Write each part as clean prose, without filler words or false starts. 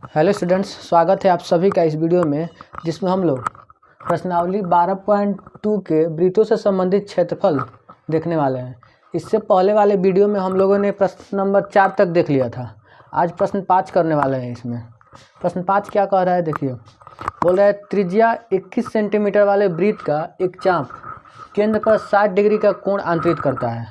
Hello students, स्वागत है आप सभी का इस वीडियो में, जिसमें हम लोग प्रश्नावली 12.2 के वृत्तों से संबंधित क्षेत्रफल देखने वाले हैं। इससे पहले वाले वीडियो में हम लोगों ने प्रश्न नंबर 4 तक देख लिया था। आज प्रश्न 5 करने वाले हैं। इसमें प्रश्न 5 क्या कह रहा है, देखिए। बोल रहा है त्रिज्या 21 सेंटीमीटर वाले वृत्त का एक चाप केंद्र पर 60 डिग्री का कोण अंतरित करता है।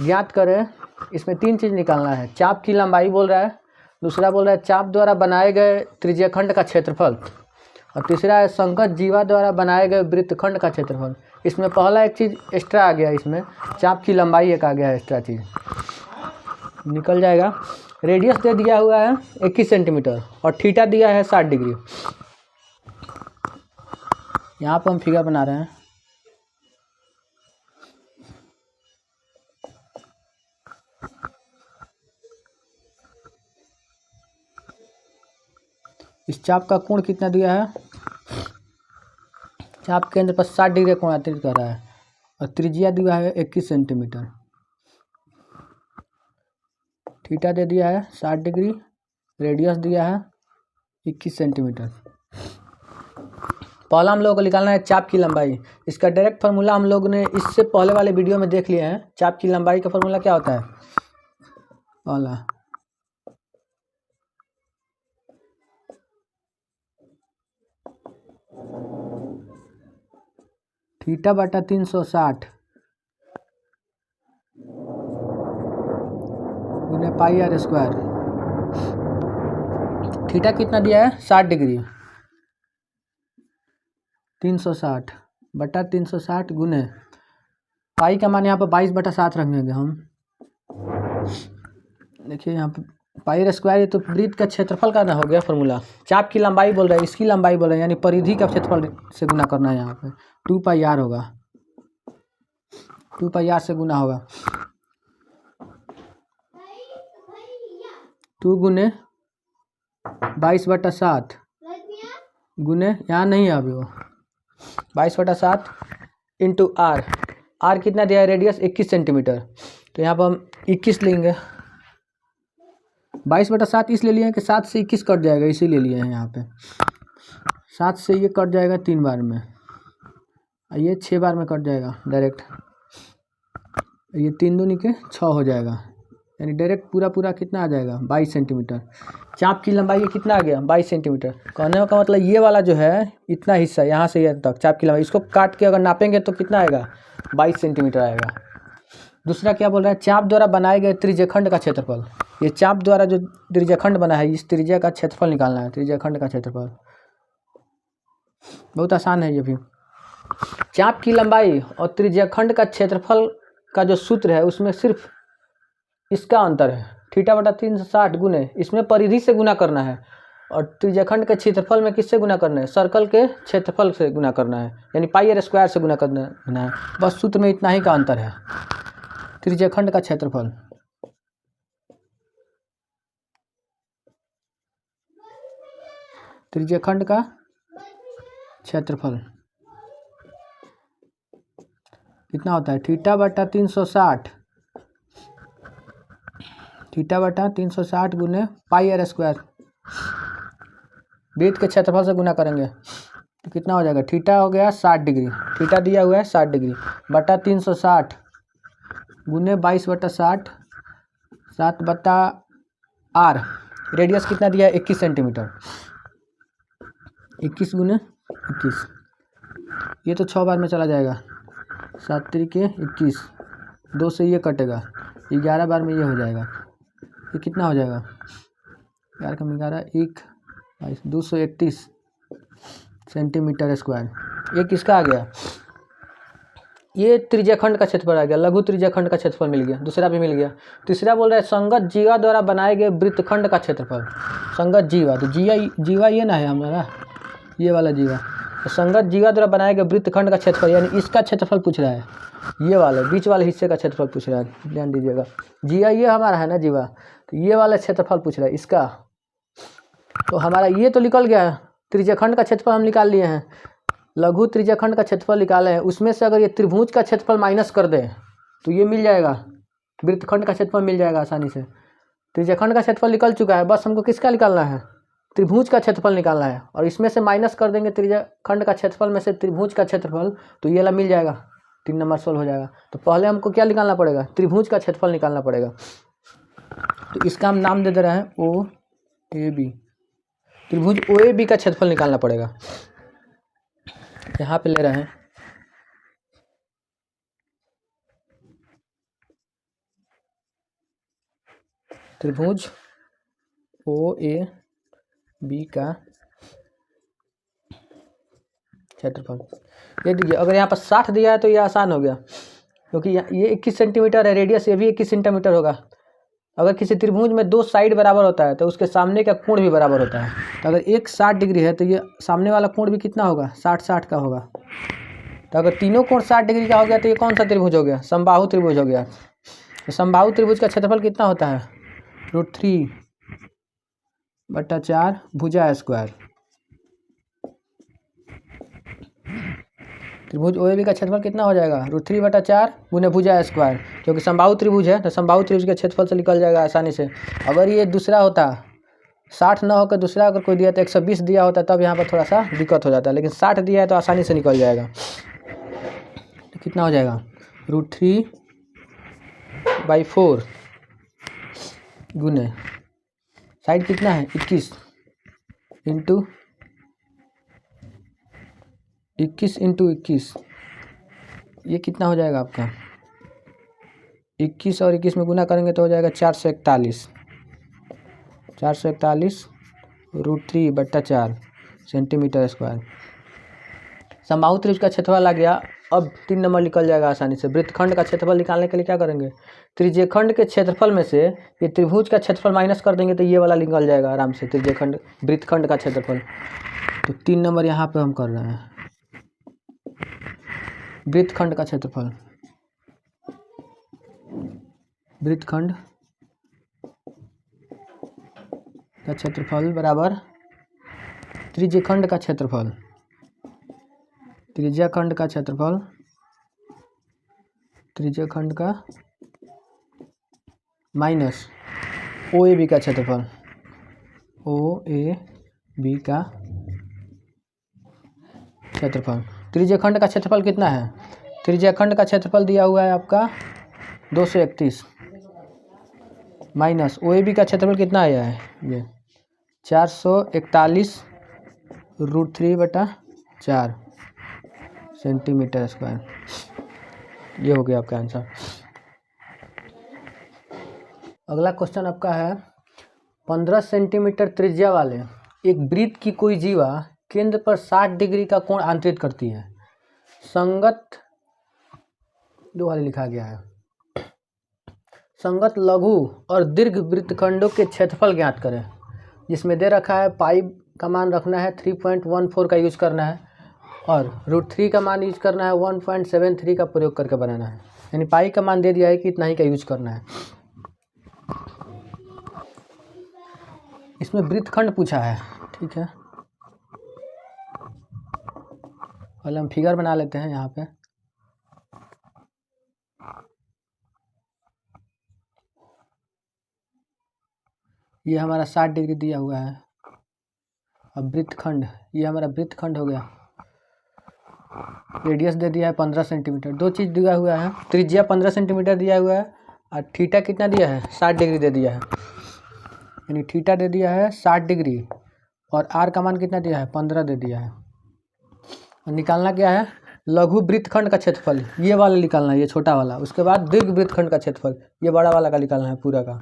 ज्ञात करें। इसमें 3 चीज़ निकालना है। चाप की लंबाई बोल रहा है, दूसरा बोल रहा है चाप द्वारा बनाए गए त्रिज्याखंड का क्षेत्रफल, और तीसरा है संगत जीवा द्वारा बनाए गए वृत्तखंड का क्षेत्रफल। इसमें पहला एक चीज़ एक्स्ट्रा आ गया, इसमें चाप की लंबाई एक आ गया है, एक्स्ट्रा चीज़ निकल जाएगा। रेडियस दे दिया हुआ है 21 सेंटीमीटर और थीटा दिया है 60 डिग्री। यहाँ पर हम फिगर बना रहे हैं। इस चाप का कोण कितना दिया है, चाप केंद्र पर 60 डिग्री कोण अंतरित कर रहा है, और त्रिज्या दिया है 21 सेंटीमीटर। थीटा दे दिया है 60 डिग्री, रेडियस दिया है 21 सेंटीमीटर। पहला हम लोग को निकालना है चाप की लंबाई। इसका डायरेक्ट फार्मूला हम लोग ने इससे पहले वाले वीडियो में देख लिए हैं। चाप की लंबाई का फार्मूला क्या होता है, पहला थीटा बटा 360 गुने पाई आर स्क्वायर। थीटा कितना दिया है 60 डिग्री, 360 बटा 360 गुने पाई का मान यहाँ पर 22/7 रखेंगे हम। देखिए यहाँ पर पाई स्क्वायर, ये तो वृत्त का क्षेत्रफल का ना हो गया फॉर्मूला। चाप की लंबाई बोल रहा है, इसकी लंबाई बोल रहा है, यानी परिधि का क्षेत्रफल से गुना करना है। यहाँ पे 2πr होगा, 2πr से गुना होगा। 2 गुने 22/7 गुने, यहाँ नहीं है अभी वो, 22/7 इंटू आर। आर कितना दिया है, रेडियस 21 सेंटीमीटर, तो यहाँ पर हम 21 लेंगे। 22/7 इसलिए लिए हैं कि 7 से 21 कट जाएगा, इसीलिए लिए हैं। यहाँ पे 7 से ये कट जाएगा 3 बार में, ये 6 बार में कट जाएगा डायरेक्ट। ये 3 दूनी के 6 हो जाएगा, यानी डायरेक्ट पूरा कितना आ जाएगा 22 सेंटीमीटर। चाप की लंबाई ये कितना आ गया 22 सेंटीमीटर। कहने का मतलब ये वाला जो है इतना हिस्सा यहाँ से यहाँ तक चाप की लंबाई, इसको काट के अगर नापेंगे तो कितना आएगा 22 सेंटीमीटर आएगा। दूसरा क्या बोल रहा है, चाप द्वारा बनाए गए त्रिज्याखंड का क्षेत्रफल। ये चाप द्वारा जो त्रिज्याखंड बना है, इस त्रिज्या का क्षेत्रफल निकालना है। त्रिज्याखंड का क्षेत्रफल बहुत आसान है ये भी। चाप की लंबाई और त्रिज्याखंड का क्षेत्रफल का जो सूत्र है, उसमें सिर्फ इसका अंतर है। थीटा बटा 360 गुने, इसमें परिधि से गुना करना है, और त्रिज्याखंड के क्षेत्रफल में किससे गुना करना है, सर्कल के क्षेत्रफल से गुना करना है, यानी पाई आर स्क्वायर से गुना करना है। बस सूत्र में इतना ही का अंतर है। त्रिज्याखंड का क्षेत्रफल, त्रिज्याखंड का क्षेत्रफल कितना होता है, थीटा बटा 360, थीटा बटा 360 गुने पाई आर स्क्वायर। वृत्त के क्षेत्रफल से गुना करेंगे तो कितना हो जाएगा, थीटा हो गया 60 डिग्री, थीटा दिया हुआ है 60 डिग्री, बटा 360 गुने 22/7, 7/r। रेडियस कितना दिया है 21 सेंटीमीटर, 21 गुने 21, ये तो 6 बार में चला जाएगा। 7 त्रिके 21, 2 से ये कटेगा, 11 बार में ये हो जाएगा। ये कितना हो जाएगा, 11 कम 11, 1 231 सेंटीमीटर स्क्वायर। ये किसका आ गया, ये त्रिज्याखंड का क्षेत्रफल आ गया, लघु त्रिज्याखंड का क्षेत्रफल मिल गया। दूसरा भी मिल गया। तीसरा बोल रहा है संगत जीवा द्वारा बनाए गए वृत्तखंड का क्षेत्रफल। संगत जीवा, तो जीवा ये ना है हमारा, ये वाला जीवा। तो संगत जीवा द्वारा बनाए गए वृत्तखंड का क्षेत्रफल, यानी इसका क्षेत्रफल पूछ रहा है, ये वाले बीच वाले हिस्से का क्षेत्रफल पूछ रहा है। ध्यान दीजिएगा, जीवा ये हमारा है ना जीवा, तो ये वाला क्षेत्रफल पूछ रहा है इसका। तो हमारा ये तो निकल गया, त्रिज्याखंड का क्षेत्रफल हम निकाल लिए हैं, लघु त्रिज्याखंड का क्षेत्रफल निकाले हैं। उसमें से अगर ये त्रिभुज का क्षेत्रफल माइनस कर दें तो ये मिल जाएगा, वृत्तखंड का क्षेत्रफल मिल जाएगा आसानी से। त्रिज्याखंड का क्षेत्रफल निकल चुका है, बस हमको किसका निकालना है, त्रिभुज का क्षेत्रफल निकालना है और इसमें से माइनस कर देंगे त्रिज्याखंड का क्षेत्रफल में से त्रिभुज का क्षेत्रफल, तो ये वाला मिल जाएगा, 3 नंबर सोल्व हो जाएगा। तो पहले हमको क्या निकालना पड़ेगा, त्रिभुज का क्षेत्रफल निकालना पड़ेगा। तो इसका हम नाम दे दे रहे हैं ओ ए बी, त्रिभुज ओ ए बी का क्षेत्रफल निकालना पड़ेगा। यहाँ पे ले रहे हैं त्रिभुज ओ ए बी का क्षेत्रफल। ये देखिए, अगर यहाँ पर 60 दिया है तो ये आसान हो गया, क्योंकि ये 21 सेंटीमीटर है, रेडियस ये भी 21 सेंटीमीटर होगा। अगर किसी त्रिभुज में 2 साइड बराबर होता है तो उसके सामने का कोण भी बराबर होता है। तो अगर एक 60 डिग्री है तो ये सामने वाला कोण भी कितना होगा, 60 का होगा। तो अगर तीनों कोण 60 डिग्री का हो गया तो ये कौन सा त्रिभुज हो गया, समबाहु त्रिभुज हो गया। तो समबाहु त्रिभुज का क्षेत्रफल कितना होता है, √3/4 भुजा स्क्वायर। त्रिभुज ओ ए बी का क्षेत्रफल कितना हो जाएगा, √3/4 गुने भुजा स्क्वायर, क्योंकि समबाहु त्रिभुज है तो समबाहु त्रिभुज के क्षेत्रफल से निकल जाएगा आसानी से। अगर ये दूसरा होता 60 न होकर दूसरा अगर कोई दिया तो 120 दिया होता तब यहाँ पर थोड़ा सा दिक्कत हो जाता है, लेकिन 60 दिया है तो आसानी से निकल जाएगा। तो कितना हो जाएगा, √3/4 गुने साइड कितना है 21 इंटू 21, ये कितना हो जाएगा आपका, 21 और 21 में गुना करेंगे तो हो जाएगा 441 √3/4 सेंटीमीटर स्क्वायर। समबाहु त्रिभुज का क्षेत्रफल आ गया। अब 3 नंबर निकल जाएगा आसानी से। वृत्तखंड का क्षेत्रफल निकालने के लिए क्या करेंगे, त्रिज्यखंड के क्षेत्रफल में से ये त्रिभुज का क्षेत्रफल माइनस कर देंगे तो ये वाला निकल जाएगा आराम से, त्रिज्यखंड वृत्तखंड का क्षेत्रफल। तो 3 नंबर यहाँ पे हम कर रहे हैं, वृत्तखंड का क्षेत्रफल, वृत्तखंड का क्षेत्रफल बराबर त्रिज्यखंड का क्षेत्रफल, त्रिज्यखंड का क्षेत्रफल, त्रिज्यखंड का माइनस ओ ए बी का क्षेत्रफल, ओ ए बी का क्षेत्रफल। त्रिज्यखंड का क्षेत्रफल कितना है, त्रिज्यखंड का क्षेत्रफल दिया हुआ है आपका 231 माइनस ओ ए बी का क्षेत्रफल कितना आया है, ये 441 √3/4 सेंटीमीटर स्क्वायर। ये हो गया आपका आंसर। अगला क्वेश्चन आपका है, 15 सेंटीमीटर त्रिज्या वाले एक वृत्त की कोई जीवा केंद्र पर 60 डिग्री का कोण आंतरित करती है। संगत दो वाले लिखा गया है, संगत लघु और दीर्घ वृत्तखंडों के क्षेत्रफल ज्ञात करें। जिसमें दे रखा है पाई का मान रखना है 3.14 का यूज करना है और √3 का मान यूज करना है 1.73 का प्रयोग करके बनाना है। यानी पाई का मान दे दिया है कि इतना ही का यूज करना है। इसमें वृत्तखंड पूछा है, ठीक है। पहले हम फिगर बना लेते हैं यहाँ पे। ये हमारा 60 डिग्री दिया हुआ है। अब वृत्तखंड, ये हमारा वृत्तखंड हो गया। रेडियस दे दिया है 15 सेंटीमीटर। दो चीज़ दिया हुआ है, त्रिज्या 15 सेंटीमीटर दिया हुआ है और थीटा कितना दिया है 60 डिग्री दे दिया है। यानी थीटा दे दिया है 60 डिग्री और आर का मान कितना दिया है 15 दे दिया है। और निकालना क्या है, लघु वृत्तखंड का क्षेत्रफल, ये वाला निकालना है, ये छोटा वाला। उसके बाद दीर्घ वृत्तखंड का क्षेत्रफल, ये बड़ा वाला का निकालना है पूरा का।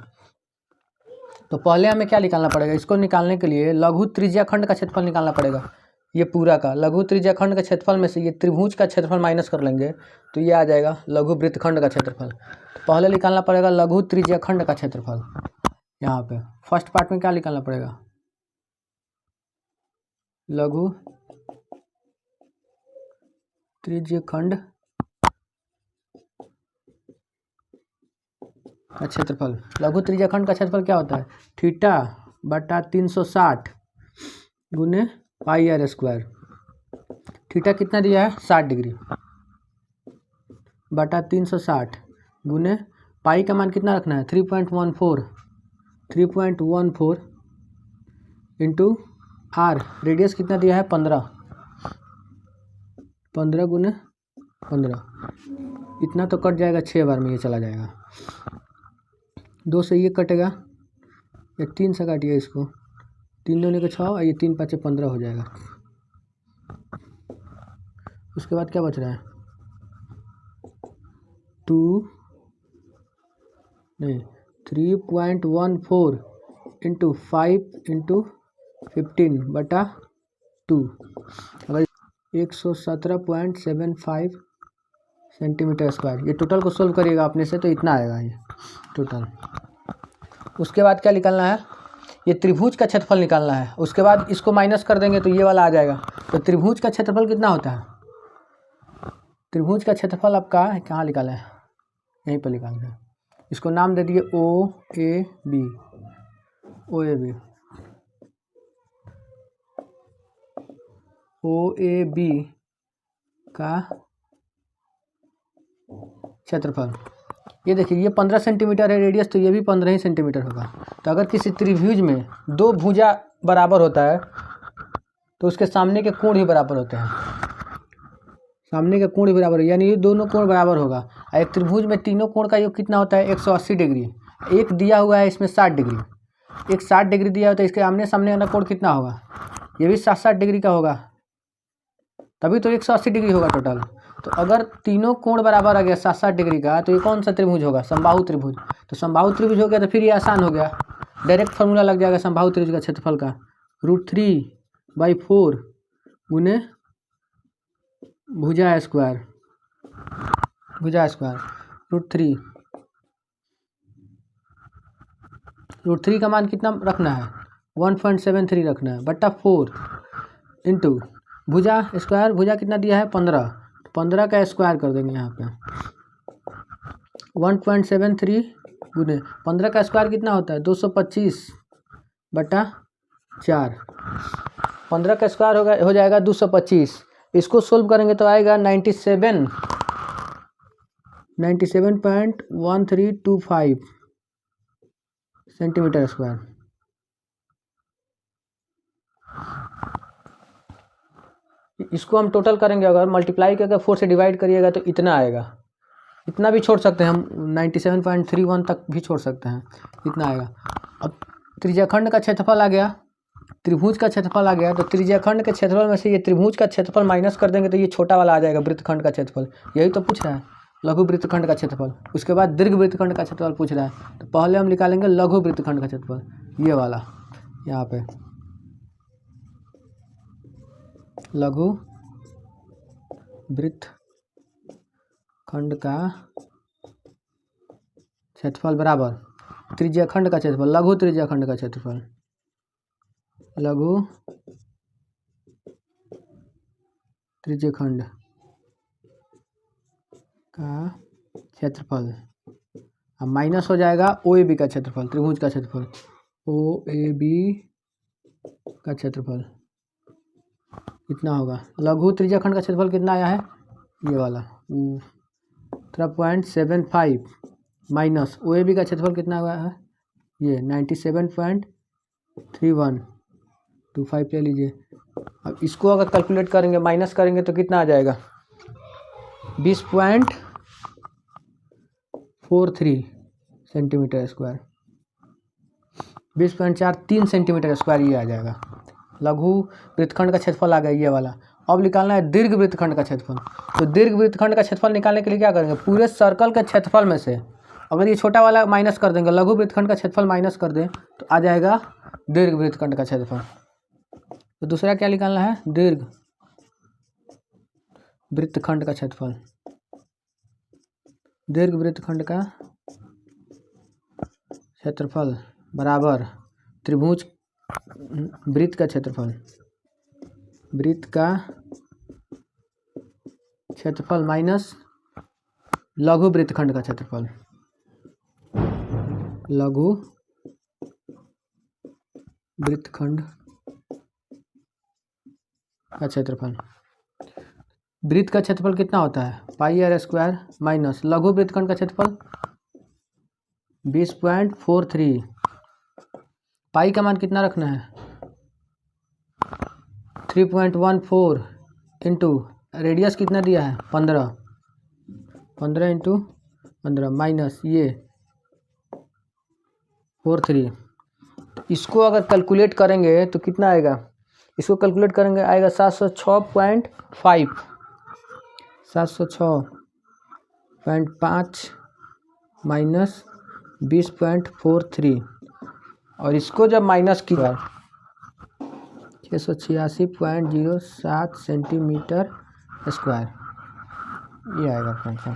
तो पहले हमें क्या निकालना पड़ेगा, इसको निकालने के लिए लघु त्रिज्याखंड का क्षेत्रफल निकालना पड़ेगा। ये पूरा का लघु त्रिज्याखंड के क्षेत्रफल में से ये त्रिभुज का क्षेत्रफल माइनस कर लेंगे तो ये आ जाएगा लघु वृत्तखंड का क्षेत्रफल। तो पहले निकालना पड़ेगा लघु त्रिज्याखंड का क्षेत्रफल। यहाँ पे फर्स्ट पार्ट में क्या निकालना पड़ेगा, लघु त्रिज्यखंड का क्षेत्रफल। लघु त्रिज्यखंड का क्षेत्रफल क्या होता है, θ/360 गुने πr²। थीटा कितना दिया है 60 डिग्री बटा 360 गुने पाई का मान कितना रखना है 3.14 इंटू आर, रेडियस कितना दिया है 15, 15 गुने 15, इतना तो कट जाएगा 6 बार में, ये चला जाएगा। 2 से ये कटेगा, ये 3 से काटिए इसको, 3 दूनी के 6, ये 3 5 15 हो जाएगा। उसके बाद क्या बच रहा है 3.14 इंटू 5 इंटू 15/2, अगर 117.75 सेंटीमीटर स्क्वायर। ये टोटल को सोल्व करिएगा अपने से तो इतना आएगा ये टोटल। उसके बाद क्या निकालना है, ये त्रिभुज का क्षेत्रफल निकालना है। उसके बाद इसको माइनस कर देंगे तो ये वाला आ जाएगा। तो त्रिभुज का क्षेत्रफल कितना होता है, त्रिभुज का क्षेत्रफल आपका कहाँ निकाला है, यहीं पर निकालना है। इसको नाम दे दिए O A B, O A B, O A B का क्षेत्रफल। ये देखिए ये 15 सेंटीमीटर है रेडियस, तो ये भी 15 ही सेंटीमीटर होगा। तो अगर किसी त्रिभुज में 2 भुजा बराबर होता है तो उसके सामने के कोण ही बराबर होते हैं, सामने के कोण ही बराबर है, यानी ये दोनों कोण बराबर होगा। एक त्रिभुज में तीनों कोण का योग कितना होता है 180 डिग्री। एक दिया हुआ है इसमें 60 डिग्री, एक 60 डिग्री दिया होता है, इसके आमने सामने वाला कोण कितना होगा, ये भी 60 डिग्री का होगा, तभी तो 180 डिग्री होगा टोटल। तो अगर तीनों कोण बराबर आ गया 60 डिग्री का, तो ये कौन सा त्रिभुज होगा, समबाहु त्रिभुज। तो समबाहु त्रिभुज हो गया तो फिर ये आसान हो गया, डायरेक्ट फार्मूला लग जाएगा समबाहु त्रिभुज का क्षेत्रफल का, √3/4 गुने भुजा स्क्वायर, भुजा स्क्वायर √3 का मान कितना रखना है 1.73 रखना है, बट्टा 4 इंटू भुजा स्क्वायर, भुजा कितना दिया है 15, 15 का स्क्वायर कर देंगे यहाँ पे, 1.73 गुने 15 का स्क्वायर कितना होता है 225/4, 15 का स्क्वायर हो जाएगा 225। इसको सोल्व करेंगे तो आएगा 97.1325 सेंटीमीटर स्क्वायर। इसको हम टोटल करेंगे, अगर मल्टीप्लाई करके 4 से डिवाइड करिएगा तो इतना आएगा, इतना भी छोड़ सकते हैं हम, 97.31 तक भी छोड़ सकते हैं, इतना आएगा। अब त्रिज्याखंड का क्षेत्रफल आ गया, त्रिभुज का क्षेत्रफल आ गया, तो त्रिज्याखंड के क्षेत्रफल में से ये त्रिभुज का क्षेत्रफल माइनस कर देंगे तो ये छोटा वाला आ जाएगा वृत्तखंड का क्षेत्रफल। यही तो पूछ रहा है लघु वृत्तखंड का क्षेत्रफल। उसके बाद दीर्घ वृत्तखंड का क्षेत्रफल पूछ रहा है, तो पहले हम निकालेंगे लघु वृत्तखंड का क्षेत्रफल, ये वाला यहाँ पे लघु वृत्तखंड का क्षेत्रफल बराबर त्रिज्याखंड का क्षेत्रफल, लघु त्रिज्याखंड का क्षेत्रफल, लघु त्रिज्याखंड का क्षेत्रफल, अब माइनस हो जाएगा ओ ए बी का क्षेत्रफल, त्रिभुज का क्षेत्रफल, ओ ए बी का क्षेत्रफल कितना होगा, लघु त्रिज्याखंड का क्षेत्रफल कितना आया है ये वाला 13.75 माइनस ओ ए बी का क्षेत्रफल कितना हुआ है ये 97.3125 ले लीजिए। अब इसको अगर कैलकुलेट करेंगे माइनस करेंगे तो कितना आ जाएगा 20.43 सेंटीमीटर स्क्वायर, 20.43 सेंटीमीटर स्क्वायर ये आ जाएगा। लघु वृत्तखंड का क्षेत्रफल आ गया ये वाला। अब निकालना है दीर्घ वृत्तखंड का क्षेत्रफल। तो दीर्घ वृत्तखंड का क्षेत्रफल निकालने के लिए क्या करेंगे, पूरे सर्कल के क्षेत्रफल में से अगर ये छोटा वाला माइनस कर देंगे, लघु वृत्तखंड का क्षेत्रफल माइनस कर दें तो आ जाएगा दीर्घ वृत्तखंड का क्षेत्रफल। तो दूसरा क्या निकालना है, दीर्घ वृत्तखंड का क्षेत्रफल, दीर्घ वृत्तखंड का क्षेत्रफल बराबर त्रिभुज वृत्त का क्षेत्रफल, वृत्त का क्षेत्रफल माइनस लघु वृत्तखंड का क्षेत्रफल, लघु वृत्तखंड का क्षेत्रफल। वृत्त का क्षेत्रफल कितना होता है पाई आर स्क्वायर माइनस लघु वृत्तखंड का क्षेत्रफल 20.43। पाई का मान कितना रखना है 3.14 इंटू रेडियस कितना दिया है 15 इंटू 15 माइनस ये 43। इसको अगर कैलकुलेट करेंगे तो कितना आएगा, इसको कैलकुलेट करेंगे आएगा 706.5 706.5 माइनस 20.43 और इसको जब माइनस किया 686.07 सेंटीमीटर स्क्वायर, ये आएगा आंसर।